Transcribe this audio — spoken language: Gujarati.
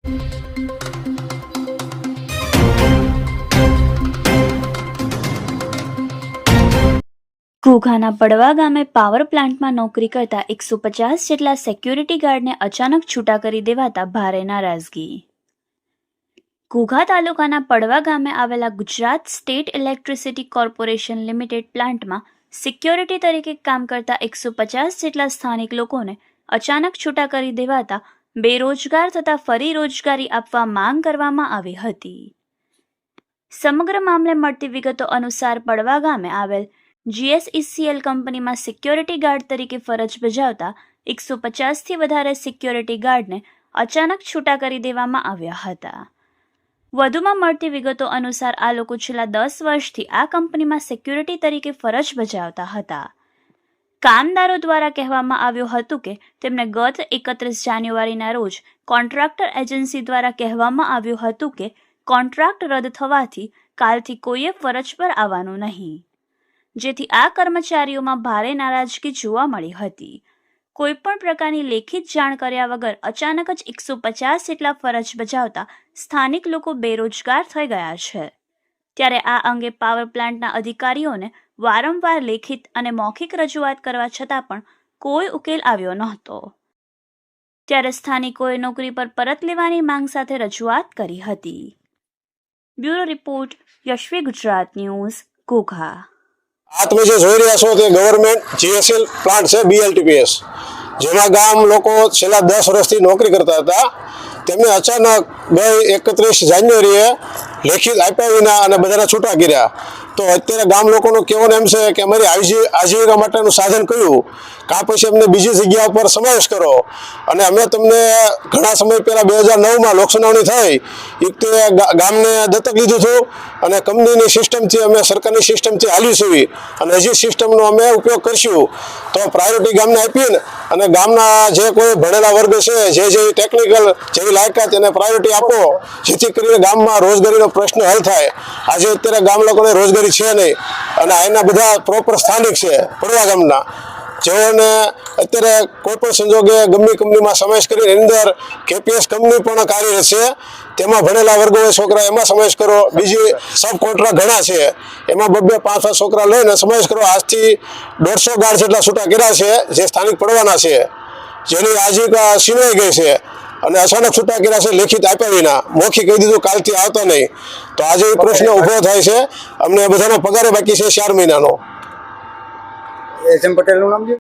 ઘોઘાના પડવા ગામે પાવર પ્લાન્ટમાં નોકરી કરતા 150 જેટલા સિક્યોરિટી ગાર્ડને અચાનક છૂટા કરી દેવાતા ભારે નારાજગી. ઘોઘા તાલુકાના પડવા ગામે આવેલા Gujarat state electricity corporation limited પ્લાન્ટમાં સિક્યોરિટી તરીકે કામ કરતા 150 જેટલા સ્થાનિક લોકોને અચાનક છૂટા કરી દેવાતા બેરોજગાર થતા ફરી રોજગારી આપવા માંગ કરવામાં આવી હતી. સમગ્ર મામલે મળતી વિગતો અનુસાર પડવા ગામે આવેલ GSECL કંપનીમાં સિક્યોરિટી ગાર્ડ તરીકે ફરજ બજાવતા 150થી વધારે સિક્યોરિટી ગાર્ડને અચાનક છૂટા કરી દેવામાં આવ્યા હતા. વધુમાં મળતી વિગતો અનુસાર આ લોકો છેલ્લા 10 વર્ષથી આ કંપનીમાં સિક્યોરિટી તરીકે ફરજ બજાવતા હતા. કામદારો દ્વારા કહેવામાં આવ્યું હતું કે તેમને ગત 31 જાન્યુઆરીના રોજ કોન્ટ્રાક્ટર એજન્સી દ્વારા કહેવામાં આવ્યું હતું કે કોન્ટ્રાક્ટ રદ થવાથી કાલથી કોઈએ ફરજ પર આવવાનું નહીં, જેથી આ કર્મચારીઓમાં ભારે નારાજગી જોવા મળી હતી. કોઈપણ પ્રકારની લેખિત જાણ કર્યા વગર અચાનક જ 150 જેટલા ફરજ બજાવતા સ્થાનિક લોકો બેરોજગાર થઈ ગયા છે. ત્યારે આ અંગે પાવર પ્લાન્ટના અધિકારીઓને વારંવાર લેખિત અને મૌખિક રજૂઆત કરવા છતાં પણ કોઈ ઉકેલ આવ્યો નહોતો. ત્યારે સ્થાનિકોએ નોકરી પર પરત લેવાની માંગ સાથે રજૂઆત કરી હતી. Bureau report, Yashvi Gujarat news, Ghogha. આ તમે જે જોઈ રહ્યા છો તે ગવર્મેન્ટ GSL પ્લાન્ટ છે, BLTPS, જેમાં ગામ લોકો છેલ્લા 10 વર્ષથી નોકરી કરતા હતા. તેમને અચાનક ગઈ 31 જાન્યુઆરીએ લેખિત આપ્યા વિના અને બધાને છૂટા કર્યા. તો અત્યારે ગામ લોકોનું કહેવાનું એમ છે કે અમારી આજીવિકા માટેનું સાધન કયું, કાં પછી અમને બીજી જગ્યા ઉપર સમાવેશ કરો. અને અમે તમને ઘણા સમય પહેલાં 2009માં લોકસુનાવણી થઈ એ ગામને દત્તક લીધું હતું અને કંપનીની સિસ્ટમથી અમે સરકારની સિસ્ટમથી હાલ્યું છીએ અને હજી સિસ્ટમનો અમે ઉપયોગ કરીશું. તો પ્રાયોરિટી ગામને આપીને અને ગામના જે કોઈ ભણેલા વર્ગ છે, જે ટેકનિકલ જેવી લાયકાત એને પ્રાયોરિટી આપો, જેથી કરીને ગામમાં રોજગારીનો પ્રશ્ન હલ થાય. આજે અત્યારે ગામ લોકોને રોજગારી છે નહીં અને અહીંના બધા પ્રોપર સ્થાનિક છે પડવા ગામના, જેઓને અત્યારે કોઈ પણ સંજોગે ગમે કંપનીમાં સમાવેશ કરીને એની અંદર KPS કંપની પણ કાર્યરત છે, તેમાં ભણેલા વર્ગો હોય છોકરા એમાં સમાવેશ કરો. બીજી સબ કોન્ટ્રાક્ટ ઘણા છે, એમાં 2-5 છોકરા લઈને સમાવેશ કરો. આજથી 150 ગાર્ડ જેટલા છૂટા કર્યા છે જે સ્થાનિક પડવાના છે, જેની આજીવિકા સીનાઈ ગઈ છે અને અચાનક છૂટા કર્યા છે લેખિત આપ્યા વિના. મૌખિક કહી દીધું કાલથી આવતા નહીં. તો આજે એ પ્રશ્ન ઊભો થાય છે. અમને બધાનો પગારે બાકી છે 4 મહિનાનો. એસએમ પટેલનું નામ છે.